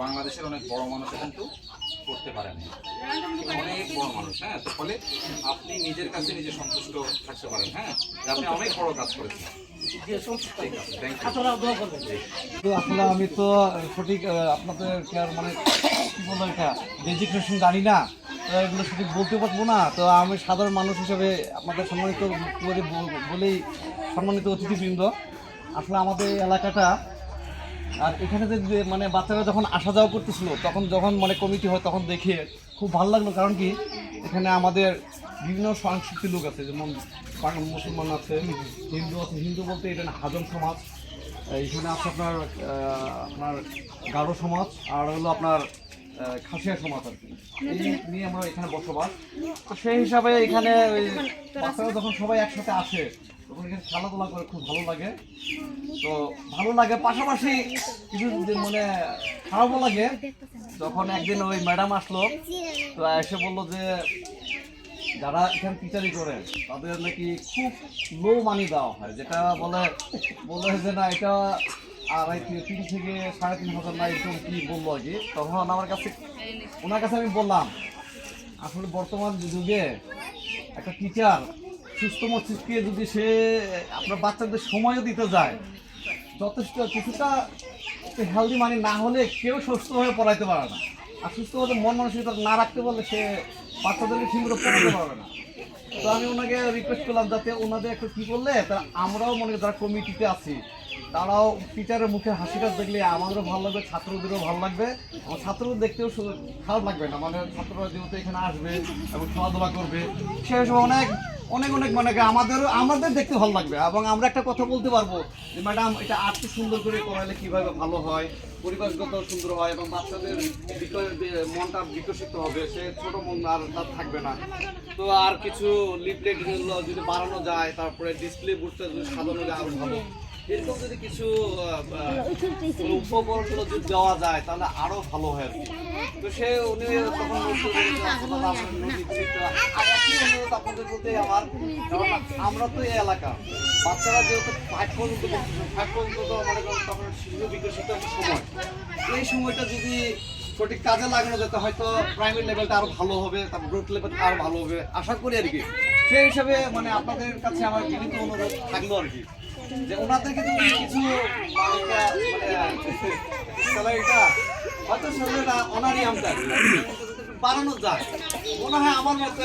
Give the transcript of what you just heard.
বাংলাদেশের অনেক বড় মানুষ কিন্তু করতে পারেন, অনেক বড় মানুষ। হ্যাঁ, তো ফলে আপনি নিজের কাছে নিজে সন্তুষ্ট থাকতে পারেন। হ্যাঁ, আপনি অনেক বড় কাজ করেছেন। আসলে আমি তো সঠিক আপনাদের মানে কি বলবো, এটা ডেজিগনেশন জানি না, তো এগুলো সঠিক বলতে পারবো না। তো আমি সাধারণ মানুষ হিসেবে আপনাদের সম্মানিত করে বলেই, সম্মানিত অতিথিবৃন্দ, আসলে আমাদের এই এলাকাটা আর এখানে যে মানে বাচ্চারা যখন আসা যাওয়া করতেছিল, যখন মানে কমিটি হয় তখন দেখে খুব ভালো লাগলো। কারণ কি, এখানে আমাদের বিভিন্ন সংস্কৃতির লোক আছে, যেমন মুসলমান আছে, হিন্দু আছে। হিন্দু বলতে এটা হাজং সমাজ, এখানে আছে আপনার গারো সমাজ, আর হলো আপনার খাসিয়া সমাজ আর কি। এই নিয়ে আমরা এখানে বসবাস। তো সেই হিসাবে এখানে বাচ্চারা যখন সবাই একসাথে আসে তখন এখানে খেলাধুলা করে খুব ভালো লাগে। তো ভালো লাগে, পাশাপাশি কিছু মানে খারাপও লাগে। যখন একদিন ওই ম্যাডাম আসলো, তো এসে বললো যে যারা এখানে টিচারি করে তাদের নাকি খুব লো মানি দেওয়া হয়, যেটা বলে যে না এটা 3 থেকে 3.5 না, এরকম কি বললো আর কি। তখন ওনার কাছে আমি বললাম, আসলে বর্তমান যুগে একটা টিচার সুস্থ মস্তিষ্কে যদি সে আপনার বাচ্চাদের সময়ও দিতে যায়, যথেষ্ট কিছুটা হেলদি মানি না হলে কেউ সুস্থভাবে পড়াইতে পারে না। আর সুস্থভাবে মন মানসিকতা না রাখতে পারলে সে বাচ্চাদেরকে ঠিকমতো পড়াতে পারবে না। তো আমি ওনাকে রিকোয়েস্ট করলাম যাতে ওনাদের একটু কী করলে আমরাও মনে যারা কমিটিতে আছি তারাও টিচারের মুখে হাসিটা দেখলে আমাদেরও ভালো লাগবে, ছাত্রদেরও ভালো লাগবে, আমার ছাত্রদের দেখতেও খারাপ লাগবে না। মানে ছাত্ররা যেহেতু এখানে আসবে এবং খেলাধুলা করবে, সে হিসেবে অনেক অনেক অনেক মানে আমাদের দেখতে ভালো লাগবে। এবং আমরা একটা কথা বলতে পারবো যে ম্যাডাম এটা আরটু সুন্দর করে করালে কীভাবে ভালো হয়, পরিবেশগত সুন্দর হয় এবং বাচ্চাদের মনটা বিকশিত হবে, সে ছোটো মন আর তার থাকবে না। তো আর কিছু লিফলেটগুলো যদি বাড়ানো যায়, তারপরে ডিসপ্লে বোর্ডটা যদি সাজানো যায় আরও ভালো। এরকম যদি কিছু উপকরণগুলো যদি দেওয়া যায় তাহলে আরো ভালো হয় আর কি। তো সে উনি তখন আপনাদের বলতে আমার, কারণ আমরা তো এই এলাকা বাচ্চারা যেহেতু 5 পর্যন্ত মানে তখন শিশু বিকশিত সময়, এই সময়টা যদি সঠিক কাজে লাগানো যেত হয়তো প্রাইমারি লেভেলটা আরো ভালো হবে, তারপর গ্রোথ লেভেলটা আরো ভালো হবে আশা করি আর কি। সেই হিসাবে মানে আপনাদের কাছে আমার বিনীত অনুরোধ থাকলো আর কি, যে ওনাদেরকে যদি কিছু স্যালারিটা হয়তো স্যালারিটা অনারিয়ামটা বাড়ানো যায়, মনে হয় আমার মতে